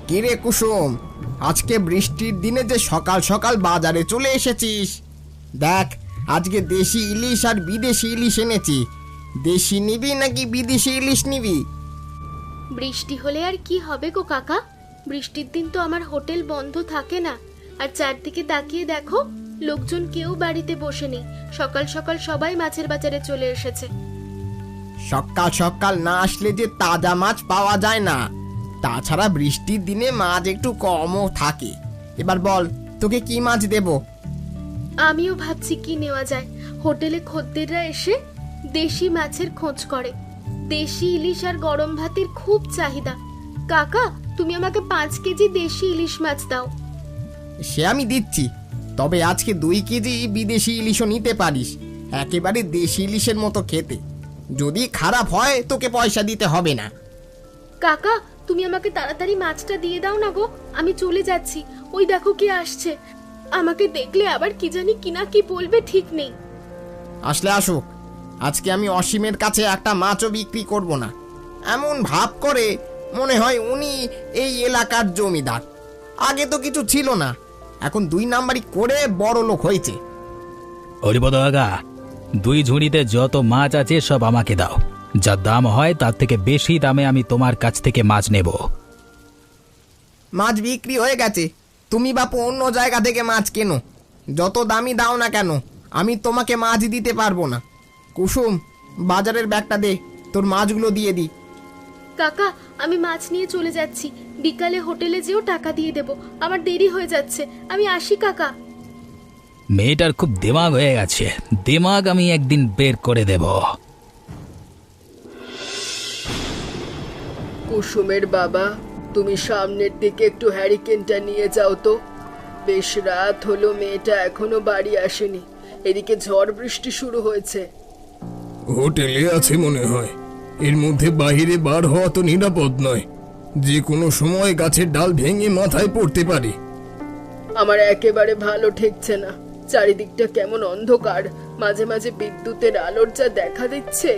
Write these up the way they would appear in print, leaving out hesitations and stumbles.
কিরে কুসুম, আজকে বৃষ্টির দিনে যে সকাল সকাল বাজারে চলে এসেছিস। দেখ, আজকে দেশি ইলিশ আর বিদেশি ইলিশ এনেছি। দেশি নিবি নাকি বিদেশি ইলিশ নিবি? বৃষ্টি হলে আর কি হবে গো কাকা, বৃষ্টির দিন তো আমার হোটেল বন্ধ থাকে না। আর চারদিকে তাকিয়ে দেখো, লোকজন কেউ বাড়িতে বসে নেই। সকাল সকাল সবাই মাছের বাজারে চলে এসেছে। সকাল সকাল না আসলে যে তাজা মাছ পাওয়া যায় না। তাছাড়া বৃষ্টির দিনে মাছ একটু কমও থাকে। এবার বল, তোকে কি মাছ দেব? আমিও ভাবছি কি নেওয়া যায়। হোটেলে খদ্দেররা এসে দেশি মাছের খোঁজ করে। দেশি ইলিশ আর গরম ভাতের খুব চাহিদা। কাকা, তুমি আমাকে 5 কেজি দেশি ইলিশ মাছ দাও। সে আমি দিচ্ছি, তবে আজকে 2 কেজি বিদেশি ইলিশও নিতে পারিস। একেবারে দেশি ইলিশের মতো খেতে। যদি খারাপ হয় তোকে পয়সা দিতে হবে না। কাকা, তুমি আমাকে তাড়াতাড়ি মাছটা দিয়ে দাও না গো, আমি চলে যাচ্ছি। ওই দেখো কে আসছে। আমাকে দেখলে আবার কি জানি কিনা কি বলবে ঠিক নেই। আসলে আসুক, আজকে আমি অসীমের কাছে একটা মাছও বিক্রি করব না। এমন ভাব করে মনে হয় উনি এই এলাকার জমিদার। আগে তো কিছু ছিল না, এখন 2 নাম্বারই করে বড় লোক হয়েছে। হরিপদ কাকা, 2 ঝুড়িতে যত মাছ আছে সব আমাকে দাও। যা দাম হয় তার থেকে বেশি দামে আমি তোমার কাছ থেকে মাছ নেব। মাছ বিক্রি হয়ে গেছে, তুমি বাপু অন্য জায়গা থেকে মাছ কেনো। যত দামি দাও না কেন, আমি তোমাকে মাছ দিতে পারবো না। কুসুম, বাজারের ব্যাগটা দে, তোর মাছগুলো দিয়ে দি। কাকা, আমি মাছ নিয়ে চলে যাচ্ছি। বিকালে হোটেলে যেও টাকা দিয়ে দেব। আমার দেরি হয়ে যাচ্ছে, আমি আসি কাকা। মেয়েটার খুব দিমাগ হয়ে গেছে, দিমাগ আমি একদিন বের করে দেব। কুসুমের বাবা, তুমি সামনের দিকে একটু হ্যারিকেনটা নিয়ে যাও তো। বেশ রাত হলো, মেয়েটা এখনো বাড়ি আসেনি। এদিকে ঝড় বৃষ্টি শুরু হয়েছে। হোটেলে আছে মনে হয়। এর মধ্যে বাইরে বার হওয়া তো নিরাপদ নয়। যে কোনো সময় গাছের ডাল ভেঙে মাথায় পড়তে পারে। আমার একেবারে ভালো ঠেকছে না। চারিদিকটা কেমন অন্ধকার, মাঝে মাঝে বিদ্যুতের আলোর যা দেখা দিচ্ছে।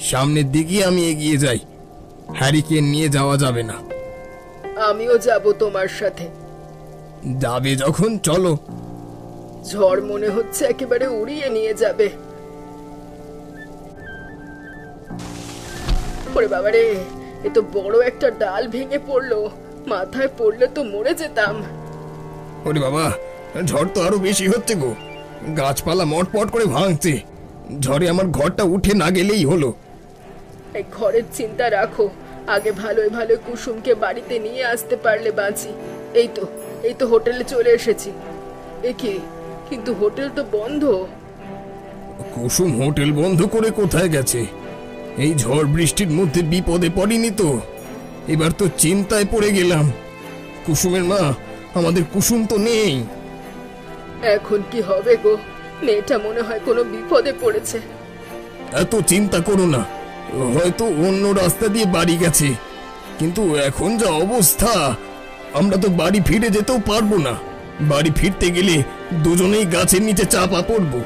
সামনের দিকে আমি এগিয়ে যাই, হ্যারিকেন নিয়ে যাওয়া যাবে না। আমিও যাব তোমার সাথে। যাবে যখন চলো। ঝড় মনে হচ্ছে একেবারে উড়িয়ে নিয়ে যাবে। ওরে বাবারে, এ তো বড় একটা ডাল ভেঙে পড়লো। মাথায় পড়লে তো মরে যেতাম। ওরে বাবা, ঝড় তো আরো বেশি হচ্ছে গো। গাছপালা মটপট করে ভাঙছে। ঝড়ে আমার ঘরটা উঠে না গেলেই হলো। এই ঘরের চিন্তা রাখো, আগে ভালোই ভালো কুসুমকে বাড়িতে নিয়ে আসতে পারলে বাঁচি। এই তো হোটেলে চলে এসেছি। এ কি, কিন্তু হোটেল তো বন্ধ। কুসুম হোটেল বন্ধ করে কোথায় গেছে? এই ঝড় বৃষ্টির মধ্যে বিপদে পড়িনি তো? এবার তো চিন্তায় পড়ে গেলাম। কুসুমের মা, আমাদের কুসুম তো নেই। এখন কি হবে গো? মেয়েটা মনে হয় কোনো বিপদে পড়েছে। এত চিন্তা করো না, হয়তো অন্য রাস্তা দিয়ে বাড়ি গেছে। কিন্তু এখন যা অবস্থা, আমরা তো বাড়ি ফিরে যেতেও পারবো না। বাড়ি ফিরতে গেলে দুজনেই গাছের নিচে চাপা পড়বো।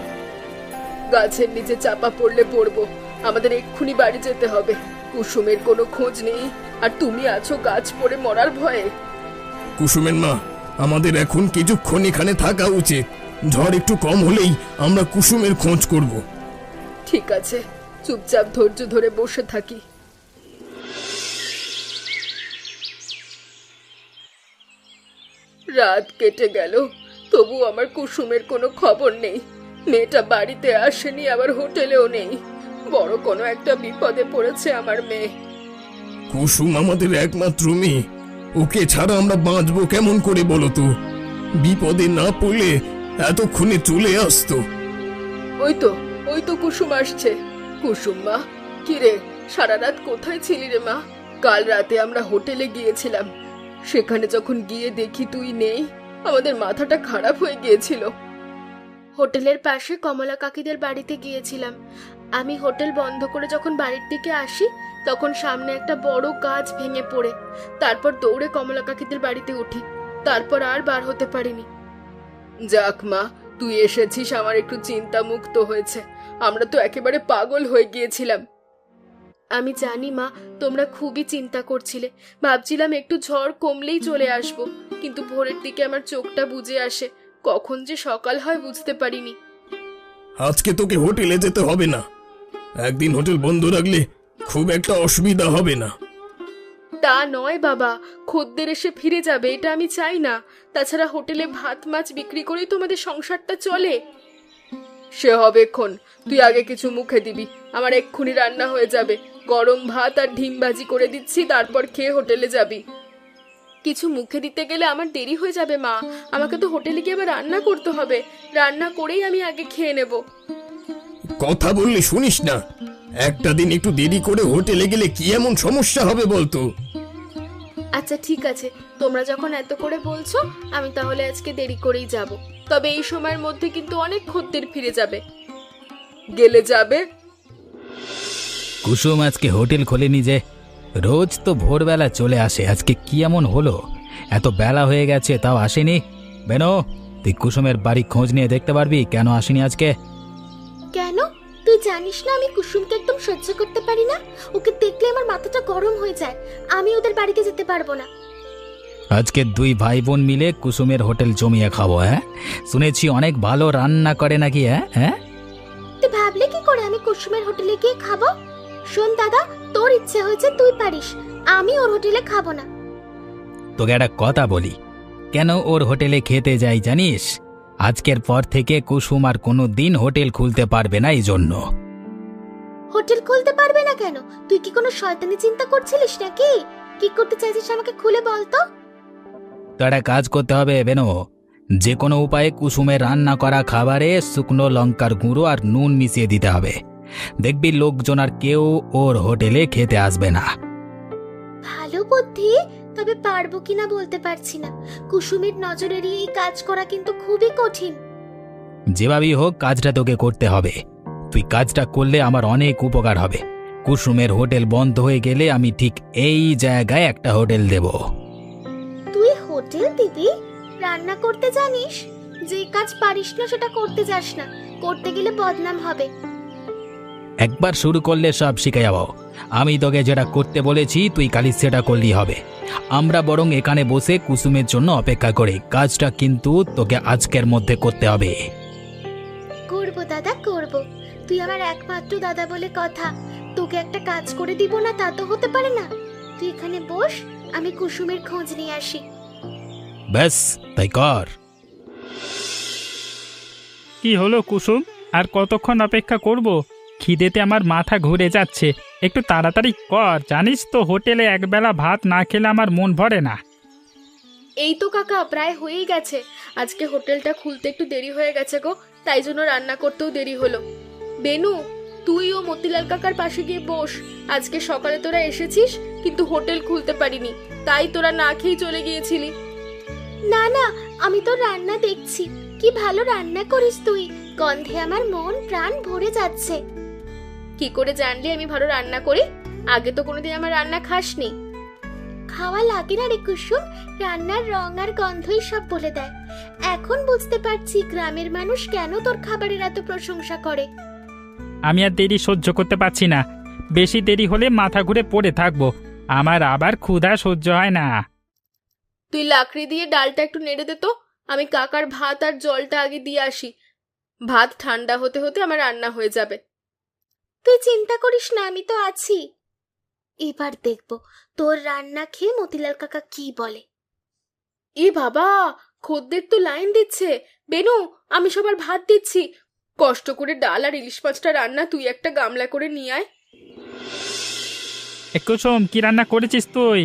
গাছের নিচে চাপা পড়লে পড়বো, আমাদের এক্ষুনি বাড়ি যেতে হবে। কুসুমের কোনো খোঁজ নেই, আর তুমি আছো গাছ পড়ে মরার ভয়ে। কুসুমের মা, আমাদের এখন কিছুক্ষণ এখানে থাকা উচিত। ঝড় একটু কম হলেই আমরা কুসুমের খোঁজ করব। ঠিক আছে, চুপচাপ ধৈর্য ধরে বসে থাকি। রাত কেটে গেল, তবু আমার কুসুমের কোনো খবর নেই। মেয়েটা বাড়িতে আসেনি, আবার হোটেলেও নেই। বড় কোনো একটা বিপদে পড়েছে আমার মেয়ে। কুসুম আমাদের একমাত্র মেয়ে, ওকে ছাড়া আমরা বাঁচবো কেমন করে বলো তো? বিপদে না পড়লে এতক্ষণে চলে আসতো। ওই তো কুসুম আসছে। কুসুম মা, কিরে, সারা রাত কোথায় ছিলি রে মা? কাল রাতে আমরা হোটেলে গিয়েছিলাম, সেখানে যখন গিয়ে দেখি তুই নেই, আমাদের মাথাটা খারাপ হয়ে গিয়েছিল। হোটেলের পাশে কমলা কাকিদের বাড়িতে গিয়েছিলাম। আমি হোটেল বন্ধ করে যখন বাড়ির দিকে আসি, তখন সামনে একটা বড় গাছ ভেঙে পড়ে। তারপর দৌড়ে কমলা কাকিদের বাড়িতে উঠি। তারপর আর বার হতে পারিনি। যাক মা, তুই এসেছিস, আমার একটু চিন্তা মুক্ত হয়েছে। আমরা তো একেবারে পাগল হয়ে গিয়েছিলাম। আমি জানি মা, তোমরা খুবই চিন্তা করছিলে। ভাবছিলাম একটু ঝড় কমলেই চলে আসব, কিন্তু ভোরের দিকে আমার চোখটা বুজে আসে, কখন যে সকাল হয় বুঝতে পারিনি। আজকে তোকে হোটেলে যেতে হবে না। একদিন হোটেল বন্ধ রাখলে খুব একটা অসুবিধা হবে না। তা নয় বাবা, খদ্দের এসে ফিরে যাবে, এটা আমি চাই না। তাছাড়া হোটেলে ভাত মাছ বিক্রি করেই তোমাদের সংসারটা চলে। সে হবে এক্ষণ, তুই আগে কিছু মুখে দিবি, আমার এক্ষুনি রান্না হয়ে যাবে। গরম ভাত আর ডিম ভাজি করে দিচ্ছি, তারপর খেয়ে হোটেলে যাবি। কিছু মুখে দিতে গেলে আমার দেরি হয়ে যাবে মা, আমাকে তো হোটেলে গিয়ে আবার রান্না করতে হবে। রান্না করেই আমি আগে খেয়ে নেব। কথা বললে শুনিস না? একটা দিন একটু দেরি করে হোটেলে গেলে কি এমন সমস্যা হবে বলতো? আচ্ছা ঠিক আছে, তোমরা যখন এত করে বলছো, আমি তাহলে আজকে দেরি করেই যাব। তবে এই সময়ের মধ্যে কিন্তু অনেক খদ্দের ফিরে যাবে। গেলে যাবে। কুসুম আজকে হোটেল খোলেনি যে? রোজ তো ভোরবেলা চলে আসে, আজকে কি এমন হলো? এত বেলা হয়ে গেছে তাও আসেনি। বেনো, তুই কুসুমের বাড়ি খোঁজ নিয়ে দেখতে পারবি কেন আসেনি আজকে? কেন? তুই জানিস না আমি কুসুমকে একদম সহ্য করতে পারি না। ওকে দেখলে আমার মাথাটা গরম হয়ে যায়। আমি ওদের বাড়িতে যেতে পারবো না। আজকে দুই ভাই বোন মিলে কুসুমের হোটেল জমিয়ে খাবো। হ্যাঁ, শুনেছি অনেক ভালো রান্না করে নাকি? হ্যাঁ হ্যাঁ, তুই ভাবলে কি করে আমি কুসুমের হোটেলে গিয়ে খাবো? শোন দাদা, তোর ইচ্ছে হয়েছে তুই পারিস, আমি ওর হোটেলে খাবো না। তোকে একটা কথা বলি, কেন ওর হোটেলে খেতে যাই জানিস? আজকের পর থেকে কুসুম আর কোনো দিন হোটেল খুলতে পারবে না, এই জন্য। হোটেল খুলতে পারবে না কেন? তুই কি কোনো শয়তানি চিন্তা করছিলিস নাকি? কি করতে চাইছিস আমাকে খুলে বল তো। তো একটা কাজ করতে হবে বেনো, যে কোনো উপায়ে কুসুমের রান্না করা খাবারে শুকনো লঙ্কার গুঁড়ো আর নুন মিশিয়ে দিতে হবে। দেখবি লোকজন আর কেউ ওর হোটেলে খেতে আসবে না। ভালো বুদ্ধি, তবে পারবো কিনা বলতে পারছি না। কুসুমের নজর এড়িয়ে এই কাজ করা কিন্তু খুবই কঠিন। যেভাবেই হোক কাজটা তোকে করতে হবে। তুই কাজটা করলে আমার অনেক উপকার হবে। কুসুমের হোটেল বন্ধ হয়ে গেলে আমি ঠিক এই জায়গায় একটা হোটেল দেব। তুই হোটেল দিবি? রান্না করতে জানিস? যে কাজ পারিস না সেটা করতে যাস না, করতে গেলে বদনাম হবে। একবার শুরু করলে সব শিখে যাবো। আমি তোকে যেটা করতে বলেছি তুই খালি সেটা করলেই হবে। আমরা বরং এখানে বসে কুসুমের জন্য অপেক্ষা করি। কাজটা কিন্তু তোকে আজকের মধ্যে করতে হবে। করবো দাদা, করবো। তুই আমার একমাত্র দাদা বলে কথা, তোকে একটা কাজ করে দিব না তা তো হতে পারে না। তুই এখানে বস, আমি কুসুমের খোঁজ নিয়ে আসি। ব্যাস তাই কর। কি হলো কুসুম, আর কতক্ষণ অপেক্ষা করব? খিদেতে আমার মাথা ঘুরে যাচ্ছে। একটু তাড়াতাড়ি কর, জানিস তো হোটেলে একবেলা ভাত না খেলে আমার মন ভরে না। এই তো কাকা, প্রায় হয়েই গেছে। আজকে হোটেলটা খুলতে একটু দেরি হয়ে গেছে গো, তাই জন্য রান্না করতেও দেরি হলো। বেনু, তুই ও মতিলাল কাকার পাশে গিয়ে বস। আজকে সকালে তোরা এসেছিস, কিন্তু হোটেল খুলতে পারিনি, তাই তোরা না খেয়েই চলে গিয়েছিলি। না না, আমি তো রান্না দেখছি। কি ভালো রান্না করিস তুই, গন্ধে আমার মন প্রাণ ভরে যাচ্ছে। কি করে জানলি আমি ভালো রান্না করি? আগে তো কোনোদিন আমার রান্না খাসনি। খাওয়া লাগে না রে কুসুম, রান্নার রং আর গন্ধই সব বলে দেয়। এখন বুঝতে পারছি গ্রামের মানুষ কেন তোর খাবারের এত প্রশংসা করে। আমি আর দেরি সহ্য করতে পারছি না। বেশি দেরি হলে মাথা ঘুরে পড়ে থাকবো। আমার আবার ক্ষুধা সহ্য হয় না। তুই লাকড়ি দিয়ে ডালটা একটু নেড়ে দে তো, আমি কাকার ভাত আর জলটা আগে দিয়ে আসি। ভাত ঠান্ডা হতে হতে আমার রান্না হয়ে যাবে। তুই চিন্তা করিস না, আমি তো আছি। এবার দেখবো তোর রান্না খেয়ে মতিলাল কাকা কি বলে। এ বাবা, খদ্দের তো লাইন দিচ্ছে। বেনু, আমি সবার ভাত দিচ্ছি। কষ্ট করে ডাল আর ইলিশ মাছটা রান্না তুই একটা গামলা করে নিয়ে আয়। কুসুম, কি রান্না করেছিস তুই?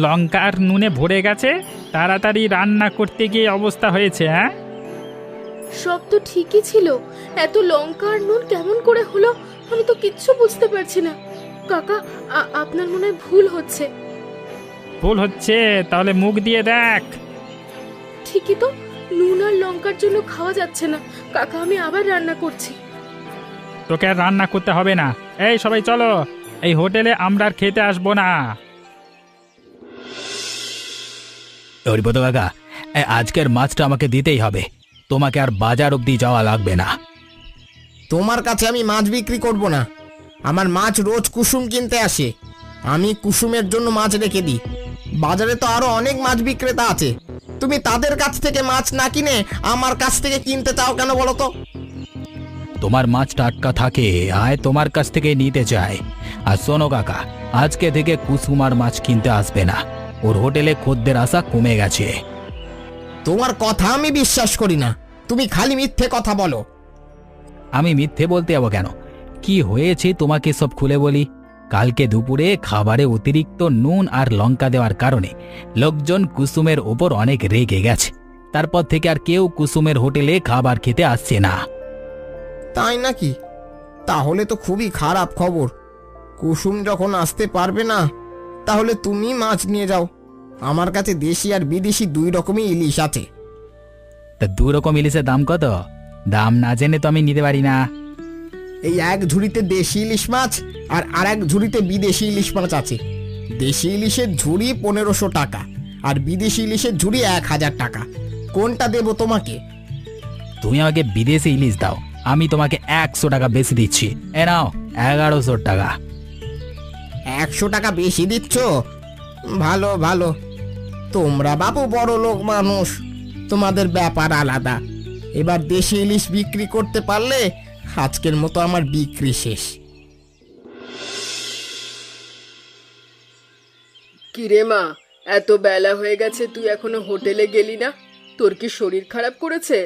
লঙ্কা আর নুনে ভরে গেছে, তাড়াতাড়ি রান্না করতে গিয়ে অবস্থা হয়েছে। হ্যাঁ, সব তো ঠিকই ছিল, এত লঙ্কা আর নুন কেমন করে হলো আমি তো কিচ্ছু বুঝতে পারছি না। কাকা, আপনার মনে হয় ভুল হচ্ছে। ভুল হচ্ছে? তাহলে মুখ দিয়ে দেখ। ঠিকই তো, নুন আর লঙ্কার জন্য খাওয়া যাচ্ছে না। কাকা, আমি আবার রান্না করছি। তোকে আর রান্না করতে হবে না। এই সবাই চলো, এই হোটেলে আমরা আর খেতে আসবো না। হরিপদ কাকা, আজকের মাছটা আমাকে দিতেই হবে। তোমাকে আর বাজার অবধি যাওয়া লাগবে না। তোমার কাছে আমি মাছ বিক্রি করব না। আমার মাছ রোজ কুসুম কিনতে আসে, আমি কুসুমের জন্য মাছ রেখে দিই। বাজারে তো আরো অনেক মাছ বিক্রেতা আছে, তুমি তাদের কাছ থেকে মাছ না কিনে আমার কাছ থেকে কিনতে চাও কেন বলো তো? তোমার মাছ টাটকা থাকে, আয় তোমার কাছ থেকে নিতে চাই। আর শোনো কাকা, আজকে থেকে কুসুম আর মাছ কিনতে আসবে না, ওর হোটেলে খদ্দের আসা কমে গেছে। তোমার কথা আমি বিশ্বাস করি না, তুমি খালি মিথ্যে কথা বলো। আমি মিথ্যে বলতে যাবো কেন? কি হয়েছে তোমাকে সব খুলে বলি। কালকে দুপুরে খাবারে অতিরিক্ত নুন আর লঙ্কা দেওয়ার কারণে লোকজন কুসুমের ওপর অনেক রেগে গেছে। তারপর থেকে আর কেউ কুসুমের হোটেলে খাবার খেতে আসছে না। তাই নাকি? তাহলে তো খুবই খারাপ খবর। কুসুম যখন আসতে পারবে না, তাহলে তুমি মাছ নিয়ে যাও। আমার কাছে দেশি আর বিদেশি দুই রকমই ইলিশ আছে। তা দু রকম ইলিশের দাম কত? দাম না জেনে তো আমি নিতে পারি না। এই এক ঝুড়িতে দেশি ইলিশ মাছ আর এক ঝুড়িতে বিদেশি ইলিশ মাছ আছে। দেশি ইলিশের ঝুড়ি 1500 টাকা আর বিদেশি ইলিশের ঝুড়ি 1000 টাকা। কোনটা দেবো তোমাকে? তুমি আমাকে বিদেশি ইলিশ দাও, আমি তোমাকে 100 টাকা বেশি দিচ্ছি। এ নাও 1100 টাকা। 100 টাকা বেশি দিচ্ছ? ভালো ভালো, তোমরা বাবু বড় লোক মানুষ, তোমাদের ব্যাপার আলাদা। এবার দেশি ইলিশ বিক্রি করতে পারলে আজকের মতো আমার বিক্রি শেষ। কিরে মা, এত বেলা হয়ে গেছে, তুই এখনো হোটেলে গেলি না? তোর কি শরীর খারাপ করেছে?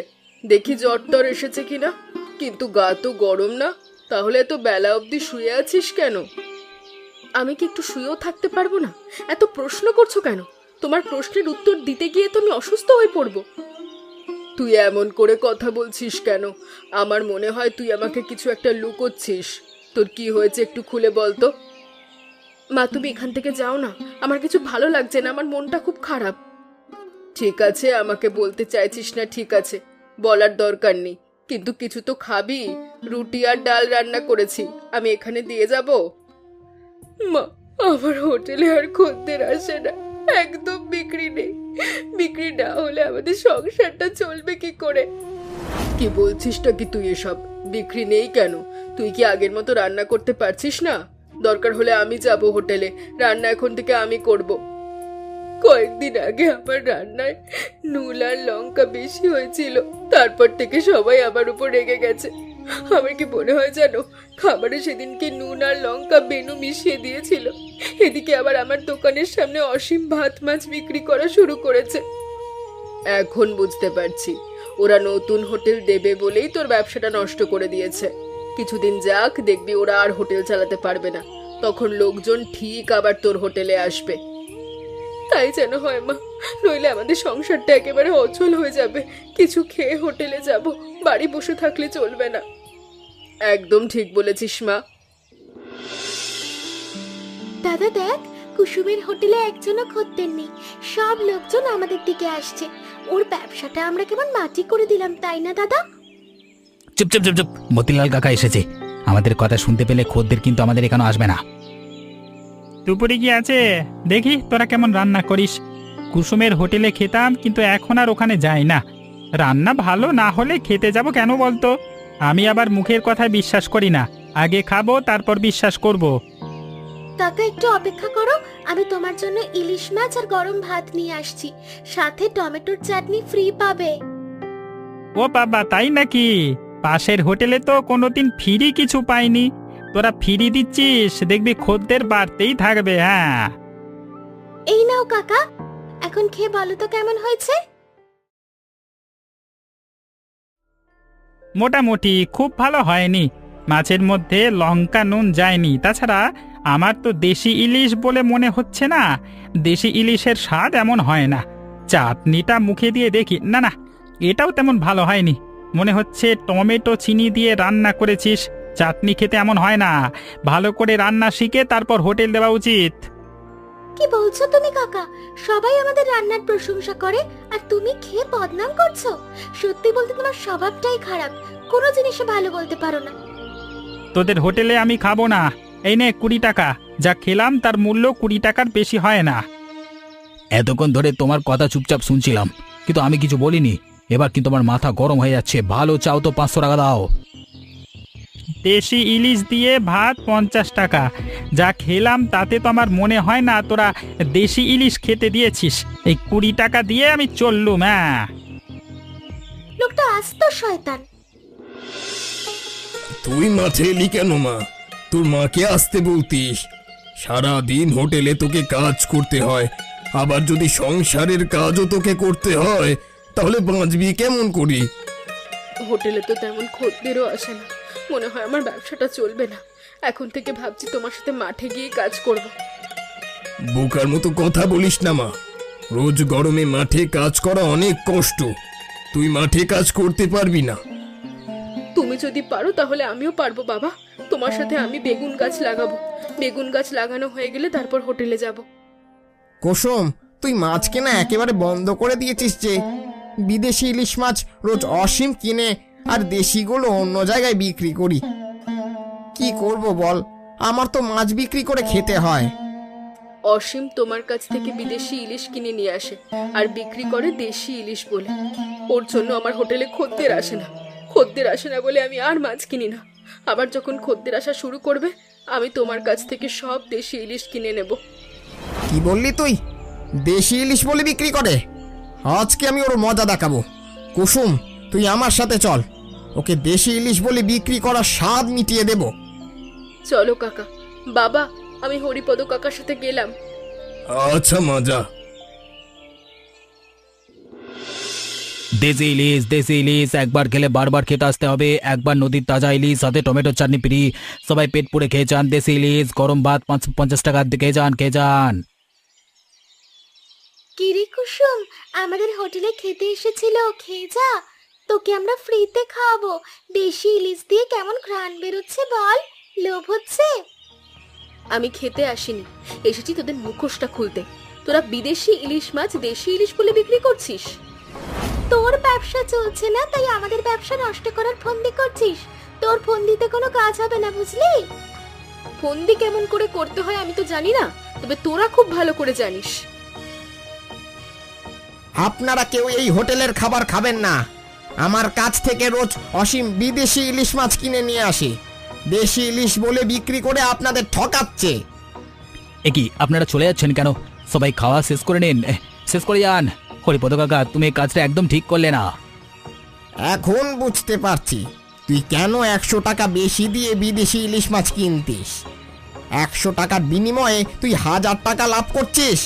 দেখি জ্বর টর এসেছে কিনা। কিন্তু গা তো গরম না, তাহলে এত বেলা অবধি শুয়ে আছিস কেন? আমি কি একটু শুয়েও থাকতে পারবো না? এত প্রশ্ন করছো কেন? তোমার প্রশ্নের উত্তর দিতে গিয়ে তো আমি অসুস্থ হয়ে পড়বো। তুই এমন করে কথা বলছিস কেন? আমার মনে হয় তুই আমাকে কিছু একটা লুকোচ্ছিস। তোর কি হয়েছে একটু খুলে বল তো। মা, তুমি এখান থেকে যাও না, আমার কিছু ভালো লাগছে না, আমার মনটা খুব খারাপ। ঠিক আছে, আমাকে বলতে চাইছিস না, ঠিক আছে, বলার দরকার নেই। কিন্তু কিছু তো খাবি। রুটি আর ডাল রান্না করেছি, আমি এখানে দিয়ে যাব। মা, আমার হোটেলে আর খদ্দের আসে না, একদম বিক্রি নেই। বিক্রি না হলে আমাদের সংসারটা চলবে কি করে? কি বলছিসটা কি তুই এসব? বিক্রি নেই কেন? তুই কি আগের মতো রান্না করতে পারছিস না? দরকার হলে আমি যাব হোটেলে, রান্না এখন থেকে আমি করব। কয়েকদিন আগে আমার রান্নায় নুন আর লঙ্কা বেশি হয়েছিল, তারপর থেকে সবাই আমার উপর রেগে গেছে। আমার কি মনে হয় জানো, খাবারে সেদিনকে নুন আর লঙ্কা বেনু মিশিয়ে দিয়েছিল। এদিকে আবার আমার দোকানের সামনে অসীম ভাত মাছ বিক্রি করা শুরু করেছে। এখন বুঝতে পারছি, ওরা নতুন হোটেল দেবে বলেই তোর ব্যবসাটা নষ্ট করে দিয়েছে। কিছুদিন যাক, দেখবি ওরা আর হোটেল চালাতে পারবে না, তখন লোকজন ঠিক আবার তোর হোটেলে আসবে। তাই যেন হয় মা, নইলে আমাদের সংসারটা একেবারে অচল হয়ে যাবে। কিছু খেয়ে হোটেলে যাব, বাড়ি বসে থাকলে চলবে না। একদম ঠিক বলেছিস মা। দাদা দেখ, কুসুমের হোটেলে একজনও খদ্দের নেই, সব লোকজন আমাদের দিকে আসছে। ওর ব্যবসাটা আমরা কেমন মাটি করে দিলাম, তাই না দাদা? চুপ চুপ চুপ চুপ, মতিলাল কাকা এসেছে। আমাদের কথা শুনতে পেলে খদ্দের কিন্তু আমাদের এখানে আসবে না। দুপুরে কি আছে দেখি তোরা কেমন রান্না করিস। কুসুমের হোটেলে খেতাম, কিন্তু এখন আর ওখানে যাই না। রান্না ভালো না হলে খেতে যাব কেন বলতো? আমি আবার মুখের কথায় বিশ্বাস করি না, আগে খাবো তারপর বিশ্বাস করব। কাকা একটু অপেক্ষা করো, আমি তোমার জন্য ইলিশ মাছ আর গরম ভাত নিয়ে আসছি, সাথে টমেটোর চাটনি ফ্রি পাবে। ও বাবা, তাই নাকি? পাশের হোটেলে তো কোনোদিন ফ্রি কিছু পাইনি, তোরা ফ্রি দিচ্ছিস, দেখবি খদ্দের বাড়তেই থাকবে। হ্যাঁ, এই নাও কাকা, এখন খেয়ে বলো তো কেমন হয়েছে। মোটামুটি, খুব ভালো হয়নি। মাছের মধ্যে লঙ্কা নুন যায়নি। তাছাড়া আমার তো দেশি ইলিশ বলে মনে হচ্ছে না, দেশি ইলিশের স্বাদ এমন হয় না। চাটনিটা মুখে দিয়ে দেখি, না না, এটাও তেমন ভালো হয়নি। মনে হচ্ছে টমেটো চিনি দিয়ে রান্না করেছিস। চাটনি খেতে এমন হয় না, ভালো করে রান্না শিখে তারপর হোটেল দেওয়া উচিত। কি বলছো তুমি কাকা? সবাই আমাদের রান্নার প্রশংসা করে আর তুমি খেয়ে বদনাম করছো। সত্যি বলতে তোমার স্বভাবটাই খারাপ, কোনো জিনিসে ভালো বলতে পারো না। তোদের হোটেলে আমি খাবো না। এই নে 20 টাকা, যা খেলাম তার মূল্য 20 টাকার বেশি হয় না। এতক্ষণ ধরে তোমার কথা চুপচাপ শুনছিলাম, কিন্তু আমি কিছু বলিনি। এবার কিন্তু আমার মাথা গরম হয়ে যাচ্ছে। ভালো চাও তো 500 টাকা দাও। দেশি ইলিশ দিয়ে ভাত 50 টাকা। যা খেলাম তাতে তো আমার মনে হয় না তোরা দেশি ইলিশ খেতে দিয়েছিস। এই 20 টাকা দিয়ে আমি চললুম। হ্যাঁ, লোকটা আস্ত শয়তান। তুই মাঠে এলি কেন মা? তোর মাকে আসতে বলতিস। সারা দিন হোটেলে তোকে কাজ করতে হয়, আবার যদি সংসারের কাজও তোকে করতে হয় তাহলে বাঁচবি কেমন করি? হোটেলে তো তেমন খদ্দেরও আসে না, মনে হয় আমার ব্যবসাটা চলবে না। এখন থেকে ভাবছি তোমার সাথে মাঠে গিয়ে কাজ করব। বোকার মতো কথা বলিস না মা। রোজ গরমে মাঠে কাজ করা অনেক কষ্ট। তুই মাঠে কাজ করতে পারবি না। তুমি যদি পারো তাহলে আমিও পারবো বাবা। তোমার সাথে আমি বেগুন গাছ লাগাবো। বেগুন গাছ লাগানো হয়ে গেলে তারপর হোটেলে যাব। কুসুম, তুই মাছ কেনা একেবারে বন্ধ করে দিয়েছিস যে। বিদেশি ইলিশ মাছ রোজ অসীম কিনে আর দেশিগুলো অন্য জায়গায় বিক্রি করি। কি করব বল, আমার তো মাছ বিক্রি করে খেতে হয়। অসীম তোমার কাছ থেকে বিদেশি ইলিশ কিনে নিয়ে আসে আর বিক্রি করে দেশি ইলিশ বলে। ওর জন্য আমার হোটেলে খদ্দের আসে না। খদ্দের আসে না বলে আমি আর মাছ কিনি না। আবার যখন খদ্দের আসা শুরু করবে আমি তোমার কাছ থেকে সব দেশি ইলিশ কিনে নেব। কি বললি তুই? দেশি ইলিশ বলে বিক্রি করে? আজকে আমি ওর মজা দেখাবো। কুসুম, তুই আমার সাথে চল, ওকে দেশি ইলিশ বলে বিক্রি করার স্বাদ মিটিয়ে দেব। চলো কাকা। বাবা, আমি হরিপদ কাকার সাথে গেলাম। আচ্ছা মা, যা। দেশি ইলিশ একবার খেলে বারবার খেতে আসতে হবে। একবার নদীর তাজা ইলিশ, সাথে টমেটোর চাটনি ফ্রি। সবাই পেট পুড়ে খেয়ে যান। দেশি ইলিশ, গরম ভাত 50 টাকা খেয়ে যান। কিরে কুসুম, আমাদের হোটেলে খেতে এসেছিল, খেয়ে যা। তোকে আমরা ফ্রিতে খাওয়াবো। দেশি ইলিশ দিয়ে কেমন ঘ্রাণ বেরোচ্ছে বল, লোভ হচ্ছে? আমি খেতে আসিনি, এসেছি তোদের মুখোশটা খুলতে। তোরা বিদেশি ইলিশ মাছ দেশি ইলিশ বলে বিক্রি করছিস। তোর ব্যবসা চলছে না তাই আমাদের ব্যবসা নষ্ট করার ফন্দি করছিস। তোর ফন্দিতে কোনো কাজ হবে না, বুঝলি? ফন্দি কেমন করে করতে হয় আমি তো জানি না, তবে তোরা খুব ভালো করে জানিস। আপনারা কেউ এই হোটেলের খাবার খাবেন না। আমার কাছ থেকে রোজ অসীম বিদেশি ইলিশ মাছ কিনে নিয়ে আসে, দেশি ইলিশ বলে বিক্রি করে আপনাদের ঠকাচ্ছে। এ কি, আপনারা চলে যাচ্ছেন কেন? সবাই খাওয়া শেষ করে নিন, শেষ করে যান। হরিপদ কাকা, তুমি এই কাজটা একদম ঠিক করলে না। এখন বুঝতে পারছি তুই কেন 100 টাকা বেশি দিয়ে বিদেশি ইলিশ মাছ কিনতিস। 100 টাকার বিনিময়ে তুই 1000 টাকা লাভ করছিস।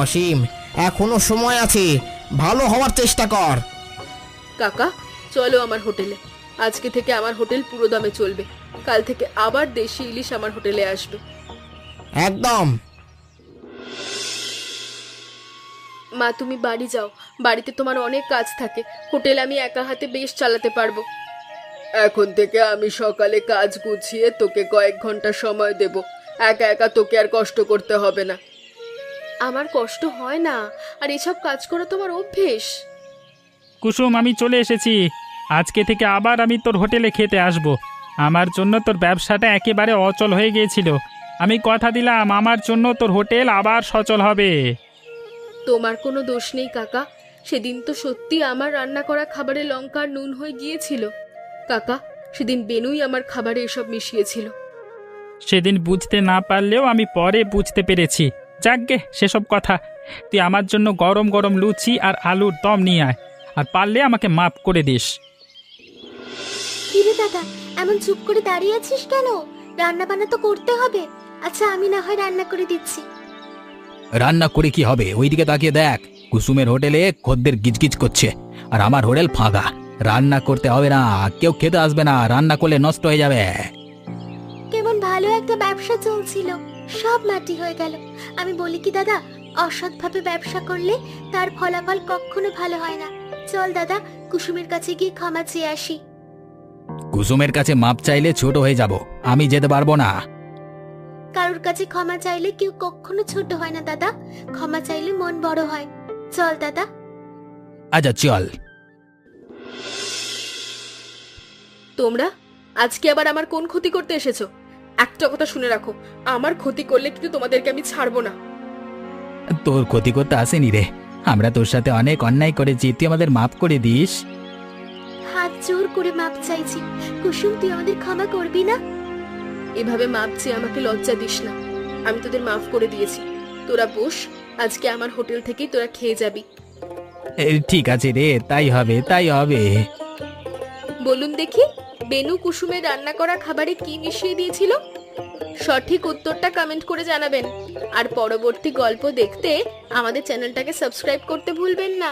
অসীম, এখনো সময় আছে, ভালো হওয়ার চেষ্টা কর। কাকা, চলো আমার হোটেলে। আজকে থেকে আমার হোটেল পুরো দামে চলবে। কাল থেকে আবার দেশি ইলিশ আমার হোটেলে আসবে। একদম। মা, তুমি বাড়ি যাও। বাড়িতে তোমার অনেক কাজ থাকে। হোটেল আমি একা হাতে বেশ চালাতে পারবো। এখন থেকে আমি সকালে কাজ গুছিয়ে তোকে কয়েক ঘন্টা সময় দেব। একা একা তোকে আর কষ্ট করতে হবে না। আমার কষ্ট হয় না, আর এসব কাজ করা তোমার অভ্যেস। কুসুম, আমি চলে এসেছি। আজকে থেকে আবার আমি তোর হোটেলে খেতে আসব। আমার জন্য তোর ব্যবসাটা একেবারে অচল হয়ে গিয়েছিল। আমি কথা দিলাম আমার জন্য তোর হোটেল আবার সচল হবে। তোমার কোনো দোষ নেই কাকা। সেদিন তো সত্যি আমার রান্না করা খাবারে লঙ্কার নুন হয়ে গিয়েছিল। কাকা, সেদিন বেনুই আমার খাবারে এসব মিশিয়েছিল। সেদিন বুঝতে না পারলেও আমি পরে বুঝতে পেরেছি। যাকগে সেসব কথা। তুই আমার জন্য গরম গরম লুচি আর আলুর দম নিয়ে আয়, আর পারলে আমাকে মাফ করে দিস। কিরে দাদা, এমন চুপ করে দাঁড়িয়ে আছিস কেন? রান্না বান্না তো করতে হবে। আচ্ছা, আমি না হয় রান্না করে দিচ্ছি। রান্না করে কি হবে? ওইদিকে তাকিয়ে দেখ, কুসুমের হোটেলে খদ্দের গিজগিজ করছে, আর আমার হোটেল ফাঁকা। রান্না করতে হবে না, কেউ খেতে আসবে না। রান্না করলে নষ্ট হয়ে যাবে। কেমন ভালো একটা ব্যবসা চলছিল, সব মাটি হয়ে গেল। আমি বলি কি দাদা, অসৎভাবে ব্যবসা করলে তার ফলাফল কখনো ভালো হয় না। চল দাদা, কুসুমের কাছে গিয়ে ক্ষমা চেয়ে আসি। কুসুমের কাছে মাপ চাইলে ছোট হয়ে যাব, আমি যেতে পারবো না। কারোর কাছে ক্ষমা চাইলে কেউ কখনো ছোট হয় না দাদা। ক্ষমা চাইলে মন বড় হয়। চল দাদা। আচ্ছা চল। তোমরা আজকে আবার আমার কোন ক্ষতি করতে এসেছো? একটা কথা শুনে রাখো, আমার ক্ষতি করলে কিন্তু তোমাদেরকে আমি ছাড়বো না। তোর ক্ষতি করতে আসেনি রে, আমরা তোর সাথে অনেক অন্যায় করেছি, তুই আমাদের মাফ করে দিস। হাত জোর করে মাপ চাইছি। কুসুম, তুই আমাদের ক্ষমা করবি না? এভাবে মাপ চেয়ে আমাকে লজ্জা দিস না। আমি তোদের মাফ করে দিয়েছি। তোরা বস, আজকে আমার হোটেল থেকেই তোরা খেয়ে যাবি। ঠিক আছে রে, তাই হবে তাই হবে। বলুন দেখি, বেনু কুসুমের রান্না করা খাবারে কি মিশিয়ে দিয়েছিল? সঠিক উত্তরটা কমেন্ট করে জানাবেন। আর পরবর্তী গল্প দেখতে আমাদের চ্যানেলটাকে সাবস্ক্রাইব করতে ভুলবেন না।